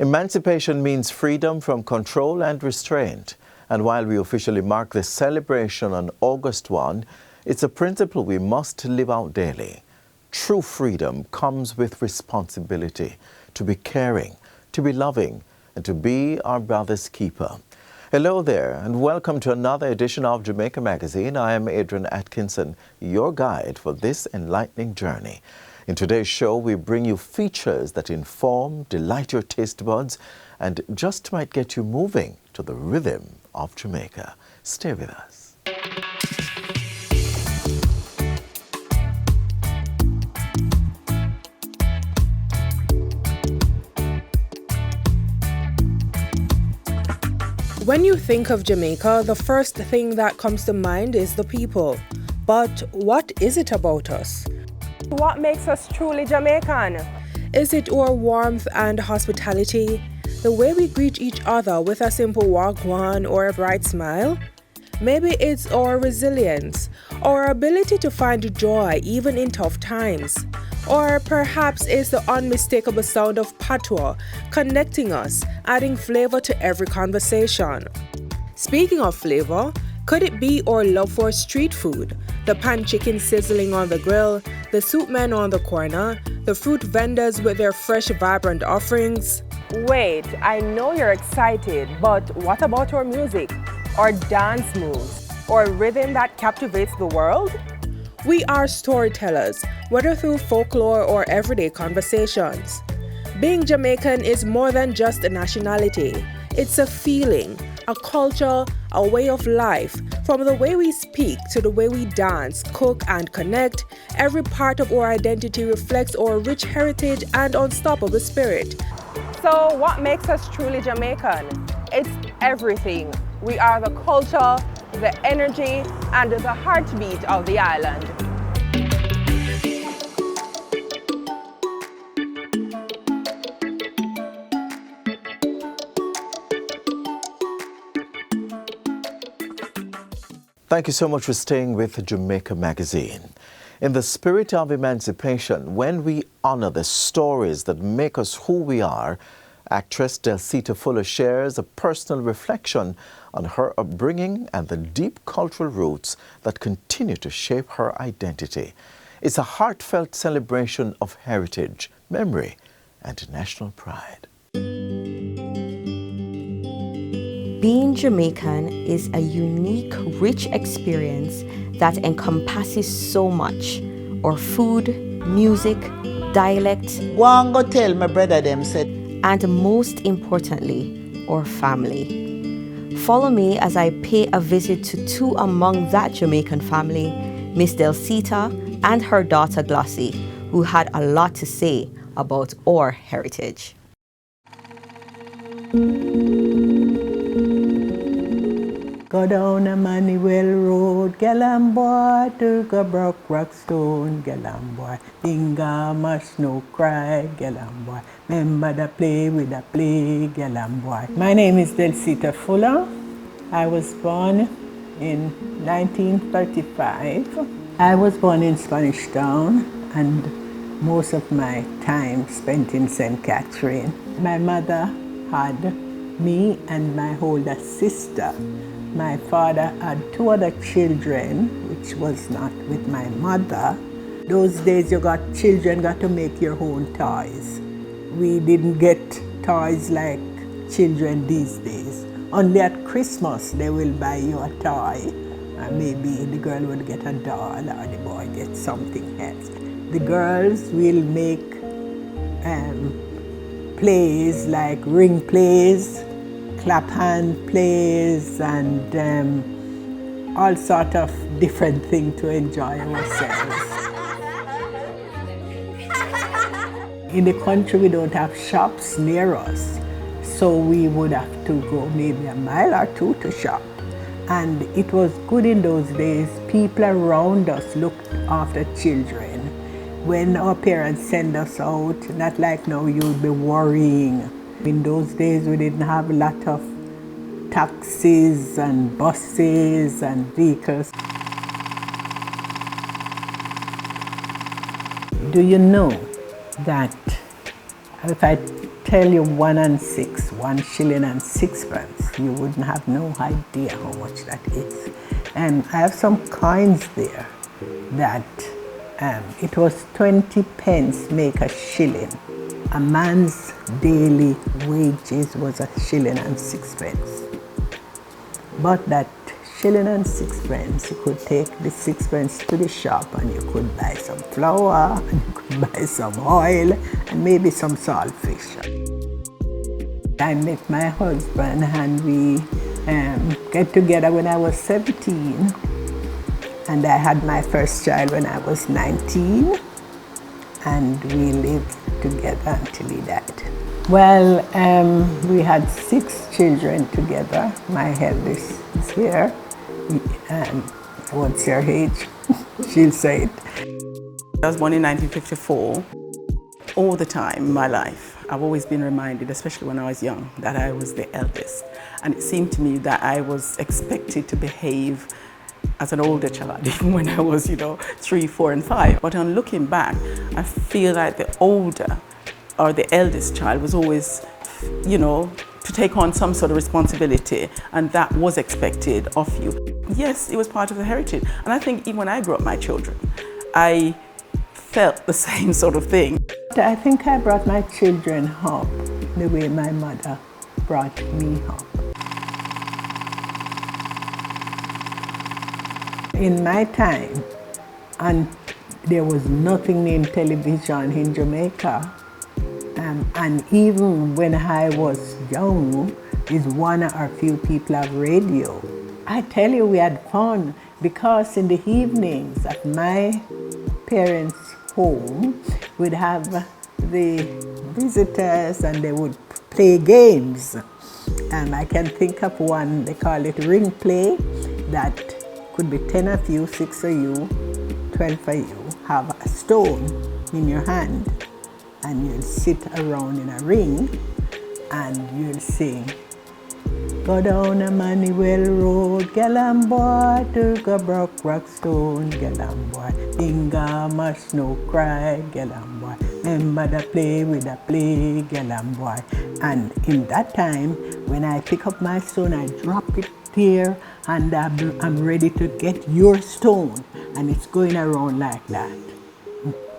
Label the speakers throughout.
Speaker 1: Emancipation means freedom from control and restraint. And while we officially mark this celebration on August 1, it's a principle we must live out daily. True freedom comes with responsibility to be caring, to be loving, and to be our brother's keeper. Hello there, and welcome to another edition of Jamaica Magazine. I am Adrian Atkinson, your guide for this enlightening journey. In today's show, we bring you features that inform, delight your taste buds, and just might get you moving to the rhythm of Jamaica. Stay with us.
Speaker 2: When you think of Jamaica, the first thing that comes to mind is the people. But what is it about us?
Speaker 3: What makes us truly Jamaican?
Speaker 2: Is it our warmth and hospitality? The way we greet each other with a simple wagwan or a bright smile? Maybe it's our resilience, our ability to find joy even in tough times. Or perhaps it's the unmistakable sound of patois connecting us, adding flavor to every conversation. Speaking of flavor, could it be our love for street food? The pan chicken sizzling on the grill, the soup men on the corner, the fruit vendors with their fresh, vibrant offerings.
Speaker 3: Wait, I know you're excited, but what about our music, our dance moves, or rhythm that captivates the world?
Speaker 2: We are storytellers, whether through folklore or everyday conversations. Being Jamaican is more than just a nationality. It's a feeling, a culture, a way of life. From the way we speak to the way we dance, cook, and connect, every part of our identity reflects our rich heritage and unstoppable spirit.
Speaker 3: So what makes us truly Jamaican? It's everything. We are the culture, the energy, and the heartbeat of the island.
Speaker 1: Thank you so much for staying with Jamaica Magazine. In the spirit of emancipation, when we honor the stories that make us who we are, actress Delita Fuller shares a personal reflection on her upbringing and the deep cultural roots that continue to shape her identity. It's a heartfelt celebration of heritage, memory, and national pride.
Speaker 4: Being Jamaican is a unique, rich experience that encompasses so much. Our food, music, dialect,
Speaker 5: Go tell my brother them said,
Speaker 4: and most importantly, our family. Follow me as I pay a visit to two among that Jamaican family, Miss Delita and her daughter Glossy, who had a lot to say about our heritage.
Speaker 5: go down a Manuel Road, Galam boy, took a broke rock stone, Galam boy, Dinga must no cry, Galam boy, remember the play with the play, Galam boy. My name is Delita Fuller. I was born in 1935. I was born in Spanish Town and most of my time spent in St. Catherine. My mother had me and my older sister. My father had two other children, which was not with my mother. Those days children got to make your own toys. We didn't get toys like children these days. Only at Christmas they will buy you a toy. Maybe the girl will get a doll or the boy get something else. The girls will make plays like ring plays, clap hand plays, and all sort of different things to enjoy ourselves. In the country we don't have shops near us, so we would have to go maybe a mile or two to shop. And it was good in those days. People around us looked after children. When our parents send us out, not like now you'd be worrying. In those days we didn't have a lot of taxis and buses and vehicles. Do you know that if I tell you 1 and 6, 1 shilling and 6 pence, you wouldn't have no idea how much that is. And I have some coins there that it was 20 pence make a shilling. A man's daily wages was 1 shilling and 6 pence. But that shilling and 6 pence, you could take the 6 pence to the shop and you could buy some flour, and you could buy some oil, and maybe some saltfish. I met my husband and we get together when I was 17, and I had my first child when I was 19, and we lived together until he died. Well, we had 6 children together. My eldest is here. What's your age? She'll say it.
Speaker 6: I was born in 1954. All the time in my life, I've always been reminded, especially when I was young, that I was the eldest. And it seemed to me that I was expected to behave as an older child, even when I was, 3, 4, and 5. But on looking back, I feel like the older or the eldest child was always, to take on some sort of responsibility, and that was expected of you. Yes, it was part of the heritage. And I think even when I grew up my children, I felt the same sort of thing.
Speaker 5: I think I brought my children up the way my mother brought me up. In my time, and there was nothing named television in Jamaica, and even when I was young, is one or few people have radio. I tell you, we had fun, because in the evenings at my parents' home, we'd have the visitors and they would play games. And I can think of one, they call it ring play, that could be 10 of you, 6 of you, 12 of you, have a stone in your hand, and you'll sit around in a ring and you'll sing, go down a Manuel Road, get on board to go broke Rockstone, get on board, Inga must no cry, get on board, remember the play with the play, get on board. And in that time, when I pick up my stone, I drop it there, and I'm ready to get your stone, and it's going around like that.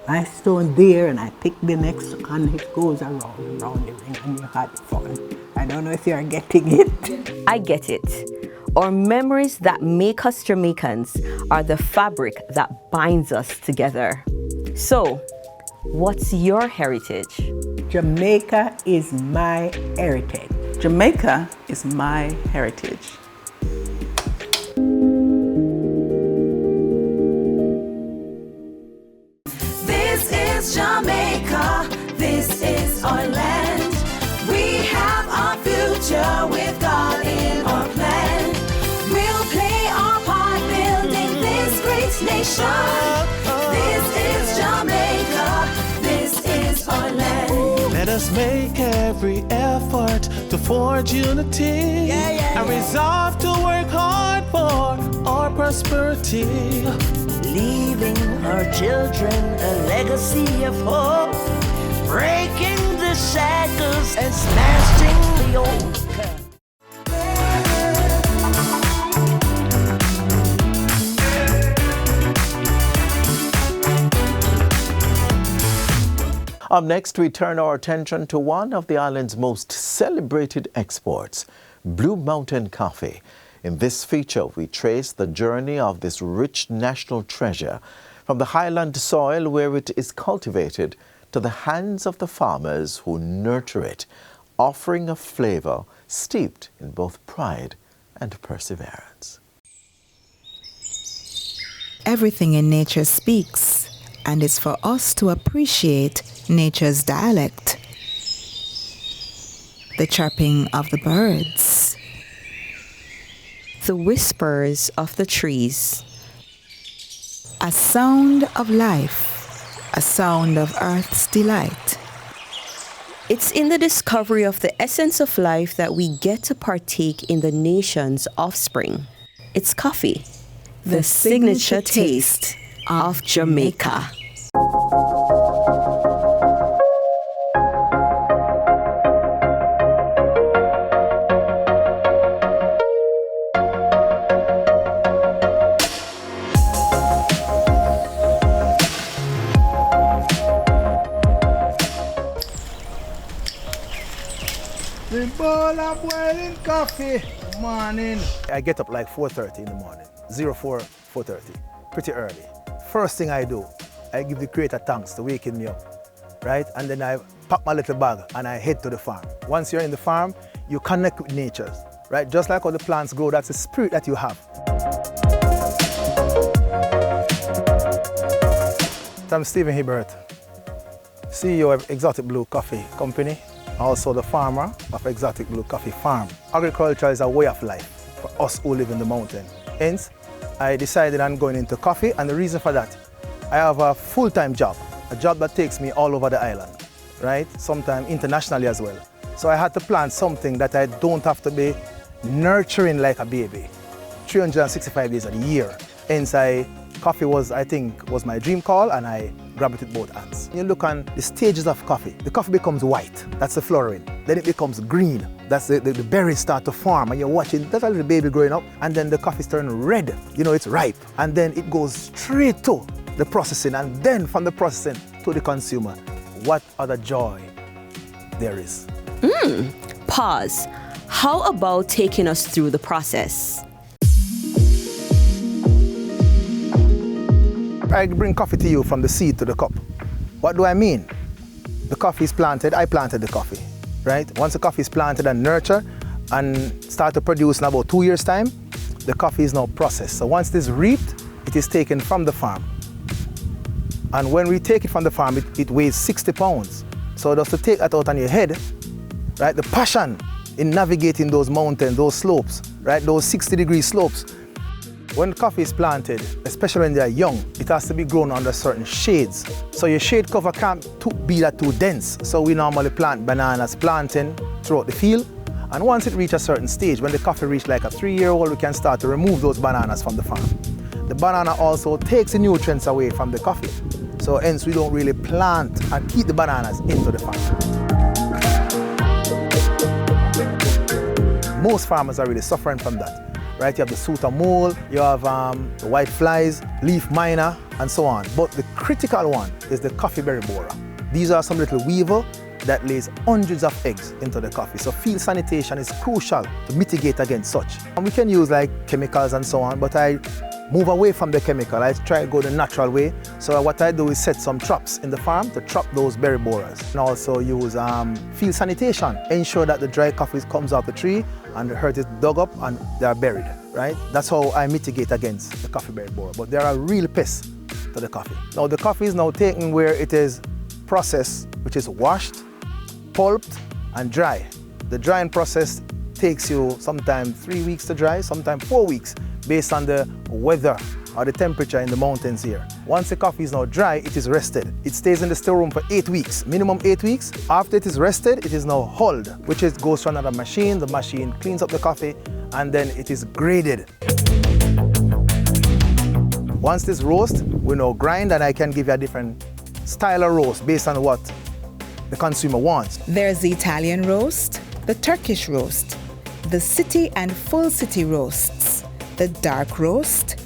Speaker 5: My stone there, and I pick the next, and it goes around the ring, and you had fun. I don't know if you're getting it.
Speaker 4: I get it. Our memories that make us Jamaicans are the fabric that binds us together. So, what's your heritage?
Speaker 5: Jamaica is my heritage.
Speaker 6: Jamaica is my heritage.
Speaker 7: This is Jamaica, this is our land. We have our future with God in our plan. We'll play our part building this great nation. This is Jamaica, this is our land.
Speaker 8: Let us make every effort to forge unity and resolve to work hard for our prosperity.
Speaker 9: Leaving our children a legacy of hope, breaking the shackles and smashing the old.
Speaker 1: Up next, we turn our attention to one of the island's most celebrated exports, Blue Mountain Coffee. In this feature, we trace the journey of this rich national treasure from the highland soil where it is cultivated to the hands of the farmers who nurture it, offering a flavor steeped in both pride and perseverance.
Speaker 10: Everything in nature speaks, and it's for us to appreciate nature's dialect. The chirping of the birds,
Speaker 4: The whispers of the trees,
Speaker 10: a sound of life, a sound of earth's delight.
Speaker 4: It's in the discovery of the essence of life that we get to partake in the nation's offspring. It's coffee, the signature taste of Jamaica.
Speaker 11: Boiling bowl of boiling coffee. Morning. I get up like 4:30 in the morning. 4:30. Pretty early. First thing I do, I give the Creator thanks for waking me up, right? And then I pack my little bag and I head to the farm. Once you're in the farm, you connect with nature, right? Just like how the plants grow, that's the spirit that you have. I'm Stephen Jahbertha, CEO of Exotic Blue Coffee Company, also the farmer of Exotic Blue Coffee Farm. Agriculture is a way of life for us who live in the mountain. Hence, I decided on going into coffee, and the reason for that, I have a full-time job, a job that takes me all over the island, right? Sometimes internationally as well. So I had to plan something that I don't have to be nurturing like a baby, 365 days a year. Hence, coffee was, I think, was my dream call, and I grabbed it with both hands. You look on the stages of coffee. The coffee becomes white, that's the flowering. Then it becomes green, that's the berries start to form, and you're watching, that's a little baby growing up, and then the coffee's turning red, you know, it's ripe. And then it goes straight to the processing, and then from the processing to the consumer. What other joy there is.
Speaker 4: Pause. How about taking us through the process?
Speaker 11: I bring coffee to you from the seed to the cup. What do I mean? The coffee is planted, I planted the coffee, right? Once the coffee is planted and nurtured and start to produce in about 2 years' time, the coffee is now processed. So once it is reaped, it is taken from the farm. And when we take it from the farm, it weighs 60 pounds. So just to take that out on your head, right? The passion in navigating those mountains, those slopes, right? Those 60-degree slopes. When coffee is planted, especially when they are young, it has to be grown under certain shades. So your shade cover can't be that too dense. So we normally plant bananas planting throughout the field. And once it reaches a certain stage, when the coffee reaches like a 3-year-old, we can start to remove those bananas from the farm. The banana also takes the nutrients away from the coffee. So hence we don't really plant and keep the bananas into the farm. Most farmers are really suffering from that. Right, you have the Sutton mole, you have the white flies, leaf miner, and so on. But the critical one is the coffee berry borer. These are some little weevil that lays hundreds of eggs into the coffee. So field sanitation is crucial to mitigate against such. And we can use like chemicals and so on, but I move away from the chemical. I try to go the natural way. So what I do is set some traps in the farm to trap those berry borers. And also use field sanitation, ensure that the dry coffee comes off the tree and the earth is dug up and they are buried, right? That's how I mitigate against the coffee berry borer. But there are real pests to the coffee. Now the coffee is now taken where it is processed, which is washed, pulped, and dry. The drying process takes you sometimes 3 weeks to dry, sometimes 4 weeks, based on the weather or the temperature in the mountains here. Once the coffee is now dry, it is rested. It stays in the still room for 8 weeks, minimum 8 weeks. After it is rested, it is now hulled, which is goes to another machine. The machine cleans up the coffee, and then it is graded. Once this roast, we now grind, and I can give you a different style of roast based on what the consumer wants.
Speaker 10: There's the Italian roast, the Turkish roast, the city and full city roasts, the dark roast,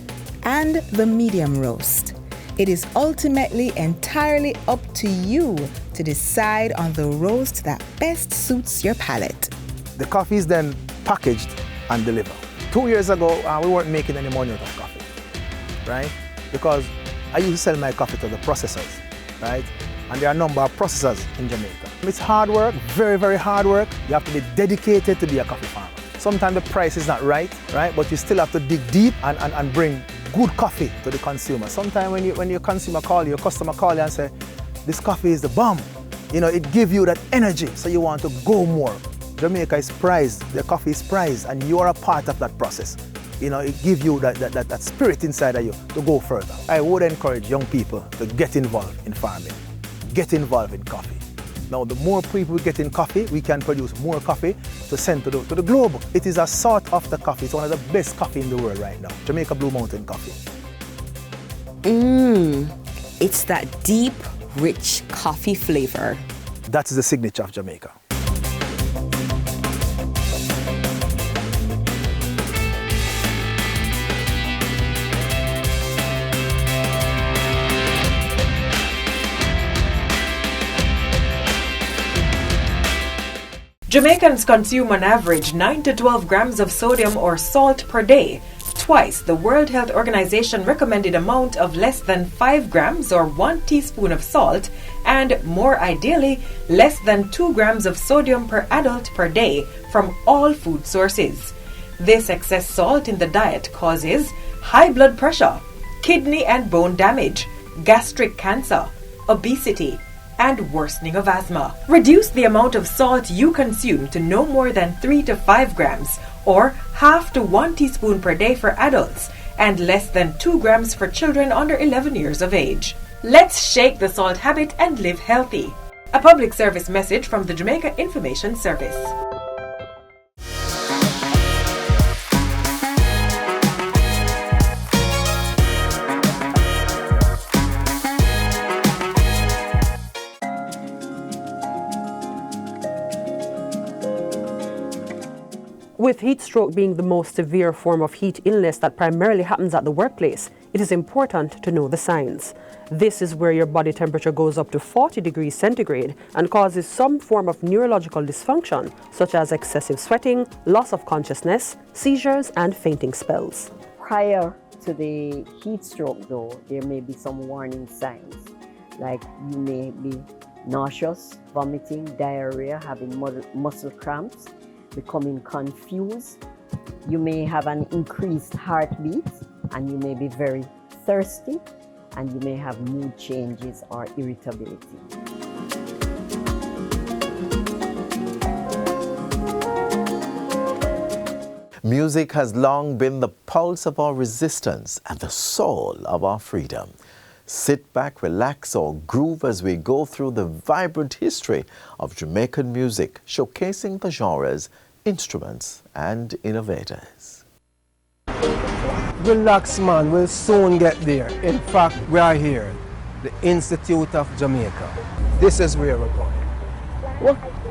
Speaker 10: and the medium roast. It is ultimately entirely up to you to decide on the roast that best suits your palate.
Speaker 11: The coffee is then packaged and delivered. 2 years ago, we weren't making any money out of coffee, right? Because I used to sell my coffee to the processors, right? And there are a number of processors in Jamaica. It's hard work, very, very hard work. You have to be dedicated to be a coffee farmer. Sometimes the price is not right? But you still have to dig deep and bring good coffee to the consumer. Sometimes when your customer call you and say, this coffee is the bomb, you know, it gives you that energy, so you want to go more. Jamaica is prized, the coffee is prized, and you are a part of that process. You know, it gives you that spirit inside of you to go further. I would encourage young people to get involved in farming, get involved in coffee. Now, the more people we get in coffee, we can produce more coffee to send to the globe. It is a sought after coffee. It's one of the best coffee in the world right now. Jamaica Blue Mountain coffee.
Speaker 4: It's that deep, rich coffee flavor.
Speaker 11: That's the signature of Jamaica.
Speaker 12: Jamaicans consume on average 9 to 12 grams of sodium or salt per day, twice the World Health Organization recommended amount of less than 5 grams or 1 teaspoon of salt, and more ideally, less than 2 grams of sodium per adult per day from all food sources. This excess salt in the diet causes high blood pressure, kidney and bone damage, gastric cancer, obesity, and worsening of asthma. Reduce the amount of salt you consume to no more than 3 to 5 grams, or half to 1 teaspoon per day for adults, and less than 2 grams for children under 11 years of age. Let's shake the salt habit and live healthy. A public service message from the Jamaica Information Service.
Speaker 13: With heat stroke being the most severe form of heat illness that primarily happens at the workplace, it is important to know the signs. This is where your body temperature goes up to 40 degrees centigrade and causes some form of neurological dysfunction, such as excessive sweating, loss of consciousness, seizures, and fainting spells.
Speaker 14: Prior to the heat stroke, though, there may be some warning signs, like you may be nauseous, vomiting, diarrhea, having muscle cramps, becoming confused. You may have an increased heartbeat, and you may be very thirsty, and you may have mood changes or irritability.
Speaker 1: Music has long been the pulse of our resistance and the soul of our freedom. Sit back, relax, or groove as we go through the vibrant history of Jamaican music, showcasing the genres, instruments, and innovators.
Speaker 15: Relax, man, we'll soon get there. In fact, we are here, the Institute of Jamaica. This is where we're going.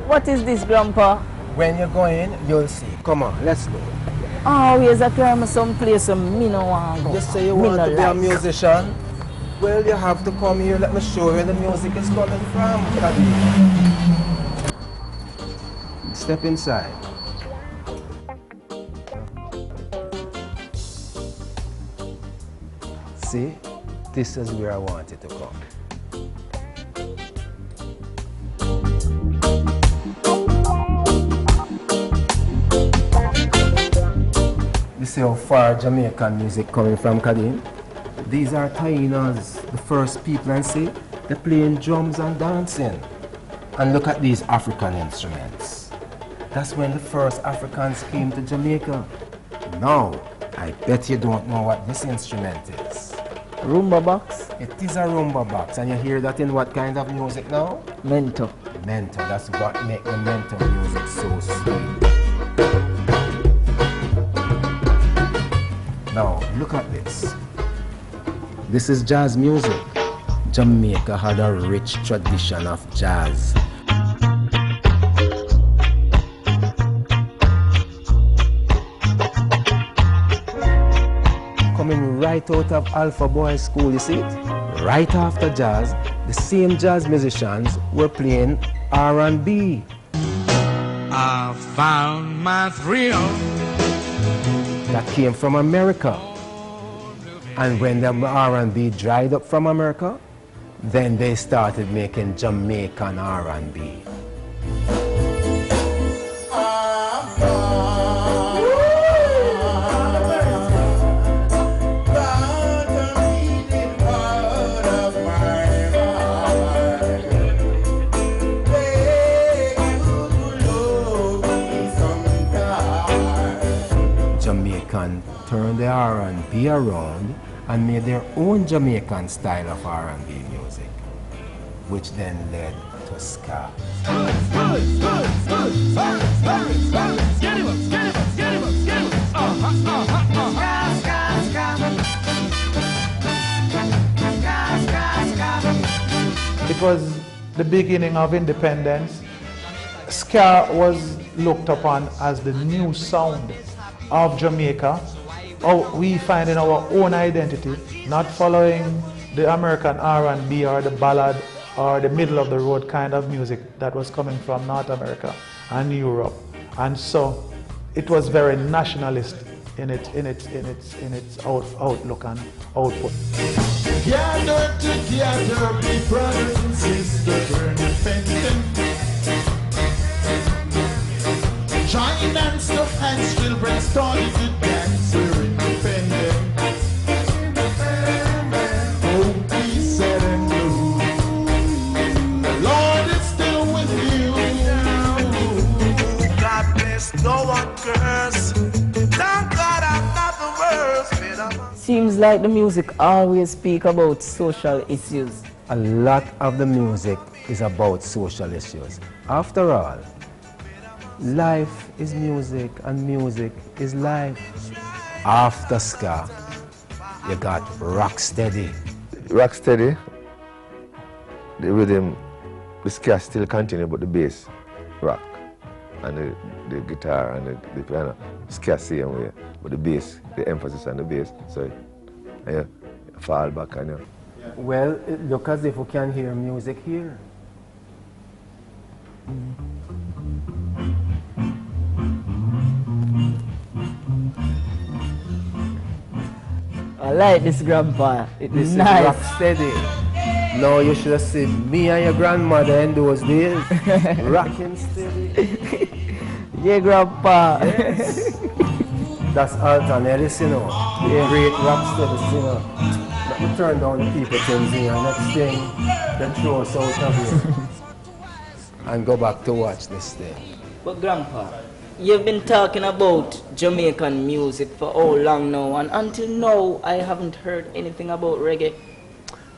Speaker 16: What is this, Grandpa?
Speaker 15: When you're going, you'll see. Come on, let's go.
Speaker 16: Oh, here's a climb someplace me no want to go.
Speaker 15: You say you want to be a musician? Well, you have to come here. Let me show you where the music is coming from. Step inside. See, this is where I wanted to come. You see how far Jamaican music coming from, Kadim? These are Tainas, the first people, and see, they're playing drums and dancing. And look at these African instruments. That's when the first Africans came to Jamaica. Now, I bet you don't know what this instrument is.
Speaker 16: Rumba box?
Speaker 15: It is a rumba box, and you hear that in what kind of music now?
Speaker 16: Mento.
Speaker 15: Mento, that's what makes the mento music so sweet. Now, look at this. This is jazz music. Jamaica had a rich tradition of jazz. Coming right out of Alpha Boys School, you see it? Right after jazz, the same jazz musicians were playing R&B.
Speaker 17: I found my thrill.
Speaker 15: That came from America. And when the R&B dried up from America, then they started making Jamaican R&B. Jamaican turned the R&B around and made their own Jamaican style of R&B music, which then led to ska.
Speaker 18: It was the beginning of independence. Ska was looked upon as the new sound of Jamaica. We find in our own identity, not following the American R&B or the ballad or the middle of the road kind of music that was coming from North America. and Europe. And so it was very nationalist in its outlook and output.
Speaker 8: Gather together, be brothers and sisters, we're independent. Join and stuff and children started to dance, we're independent. Oh, peace and blue. The Lord is still with you. God bless, no one curse. Thank God I'm not the worst.
Speaker 16: Seems like the music always speak about social issues.
Speaker 15: A lot of the music is about social issues. After all, life is music and music is life. After ska, you got Rocksteady.
Speaker 19: Rocksteady, the rhythm, the ska still continue, but the bass rock. And the guitar and the piano, ska same way, but the bass, the emphasis on the bass, so you fall back on you.
Speaker 15: Well, it look as if we can hear music here.
Speaker 16: I like this, Grandpa.
Speaker 15: This
Speaker 16: nice.
Speaker 15: is Rocksteady. No, you should have seen me and your grandmother in those days. Rocking steady.
Speaker 16: Yeah, Grandpa.
Speaker 15: Yes. That's Alton Ellis, you know. The great Rocksteady singer. But we turn down the people things here. Next thing, they throw us out of here. And go back to watch this thing.
Speaker 16: But Grandpa, you've been talking about Jamaican music for how long now? And until now, I haven't heard anything about reggae.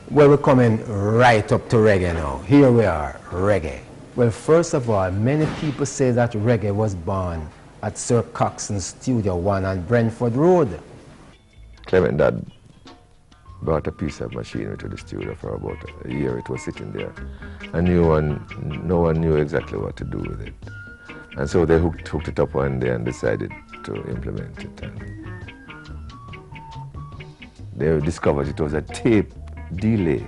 Speaker 15: Well, we're coming right up to reggae now. Here we are, reggae. Well, first of all, many people say that reggae was born at Sir Coxson's Studio 1 on Brentford Road.
Speaker 19: Clement Dad brought a piece of machinery to the studio for about a year. It was sitting there. And no one knew exactly what to do with it. And so they hooked it up one day and decided to implement it. And they discovered it was a tape delay.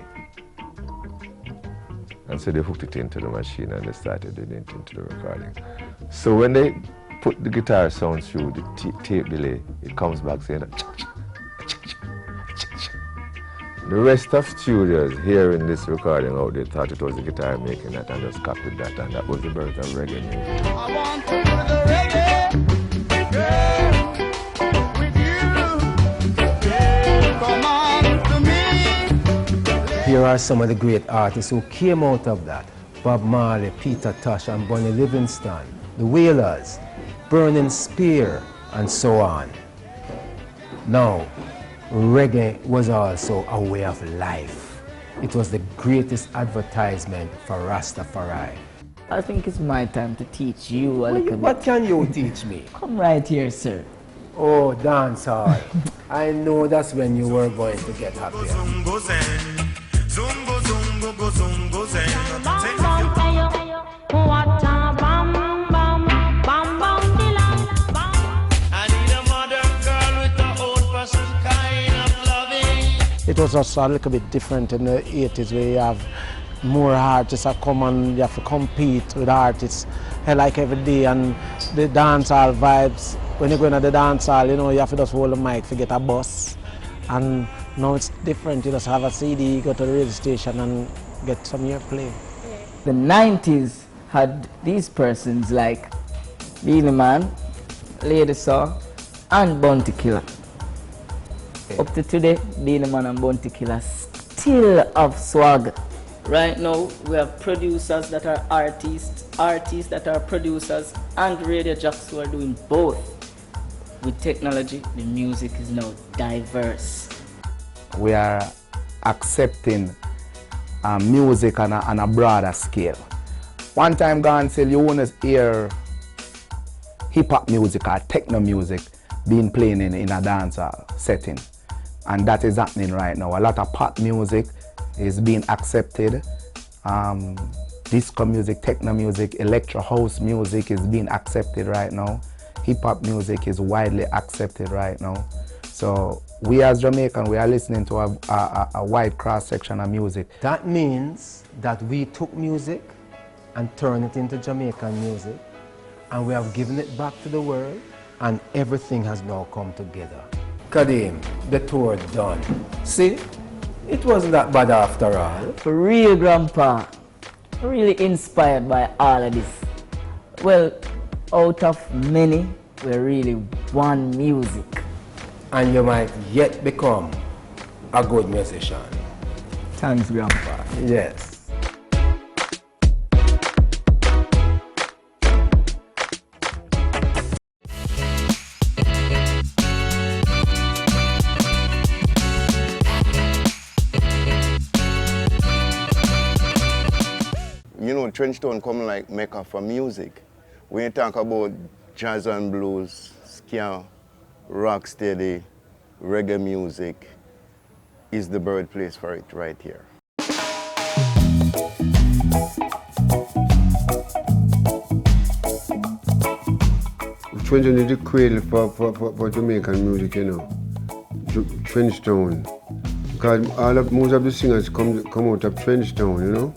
Speaker 19: And so they hooked it into the machine and they started doing it into the recording. So when they put the guitar sound through the tape delay, it comes back saying that. The rest of studios hearing this recording out, they thought it was the guitar making that and just copied that, and that was the birth of reggae music.
Speaker 8: I want to do the reggae, girl, with you. Come on to me.
Speaker 15: Here are some of the great artists who came out of that. Bob Marley, Peter Tosh and Bonnie Livingston, the Wailers, Burning Spear, and so on. Now, reggae was also a way of life. It was the greatest advertisement for Rastafari.
Speaker 16: I think it's my time to teach you a little bit.
Speaker 15: What can you teach me?
Speaker 16: Come right here, sir.
Speaker 15: Oh, dancehall. I know that's when you were going to get happier.
Speaker 18: It was also a little bit different in the 80s where you have more artists that come and you have to compete with artists like every day, and the dancehall vibes. When you go into the dancehall, you know, you have to just hold the mic to get a bus. And now it's different. You just have a CD, you go to the radio station and get some airplay.
Speaker 16: The 90s had these persons like Beenie Man, Lady Saw, and Bounty Killer. Up to today, Beenie Man and Bounty Killer still have swag. Right now, we have producers that are artists that are producers, and radio jocks who are doing both. With technology, the music is now diverse.
Speaker 20: We are accepting music on a broader scale. One time gone till you want to hear hip-hop music or techno music being played in a dancehall setting. And that is happening right now. A lot of pop music is being accepted. Disco music, techno music, electro house music is being accepted right now. Hip-hop music is widely accepted right now. So we as Jamaican, we are listening to a wide cross-section of music.
Speaker 15: That means that we took music and turned it into Jamaican music, and we have given it back to the world, and everything has now come together. Kadeem, the tour done. See, it wasn't that bad after all.
Speaker 16: For real, Grandpa. Really inspired by all of this. Well, out of many, we're really one music.
Speaker 15: And you might yet become a good musician.
Speaker 16: Thanks, Grandpa.
Speaker 15: Yes.
Speaker 21: You know, Trenchtown come like Mecca for music. When you talk about jazz and blues, ska, rocksteady, reggae music, is the birthplace for it right here.
Speaker 22: Trenchtown is the cradle for Jamaican music, you know. Trenchtown. Because most of the singers come out of Trenchtown, you know.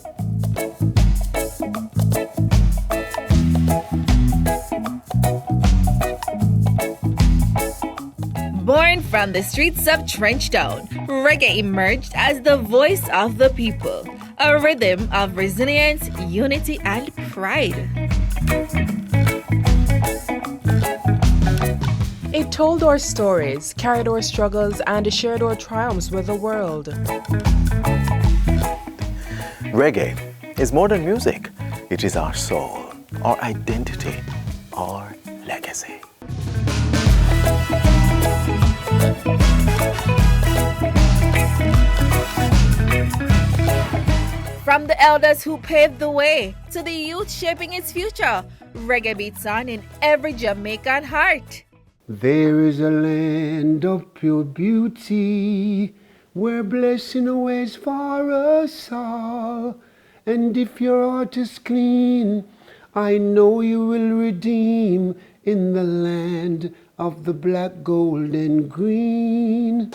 Speaker 23: Born from the streets of Trenchtown, reggae emerged as the voice of the people, a rhythm of resilience, unity, and pride.
Speaker 2: It told our stories, carried our struggles, and shared our triumphs with the world.
Speaker 1: Reggae is more than music. It is our soul, our identity, our legacy.
Speaker 23: From the elders who paved the way to the youth shaping its future, reggae beats on in every Jamaican heart.
Speaker 22: There is a land of pure beauty where blessing awaits for us all. And if your heart is clean, I know you will redeem in the land of the black, gold, and green.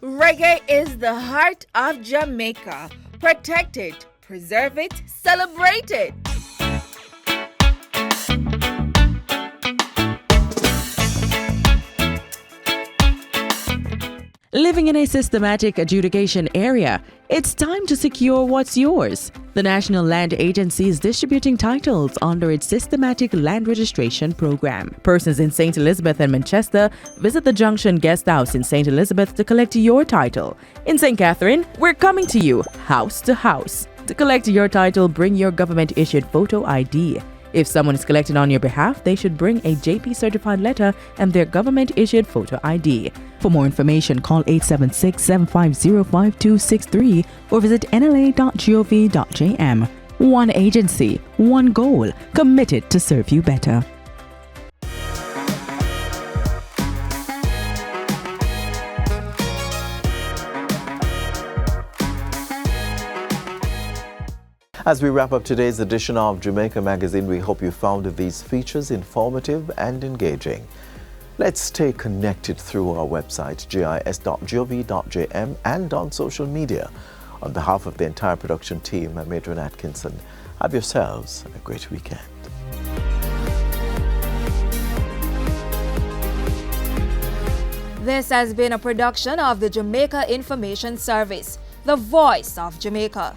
Speaker 23: Reggae is the heart of Jamaica. Protect it, preserve it, celebrate it.
Speaker 24: Living in a systematic adjudication area, it's time to secure what's yours. The National Land Agency is distributing titles under its systematic land registration program. Persons in St. Elizabeth and Manchester, visit the Junction Guest House in St. Elizabeth to collect your title. In St. Catherine, we're coming to you house to house. To collect your title, bring your government-issued photo ID. If someone is collecting on your behalf, they should bring a JP certified letter and their government-issued photo ID. For more information, call 876-750-5263 or visit nla.gov.jm. One agency, one goal, committed to serve you better.
Speaker 1: As we wrap up today's edition of Jamaica Magazine, we hope you found these features informative and engaging. Let's stay connected through our website, gis.gov.jm, and on social media. On behalf of the entire production team, I'm Adrian Atkinson. Have yourselves a great weekend.
Speaker 25: This has been a production of the Jamaica Information Service, the voice of Jamaica.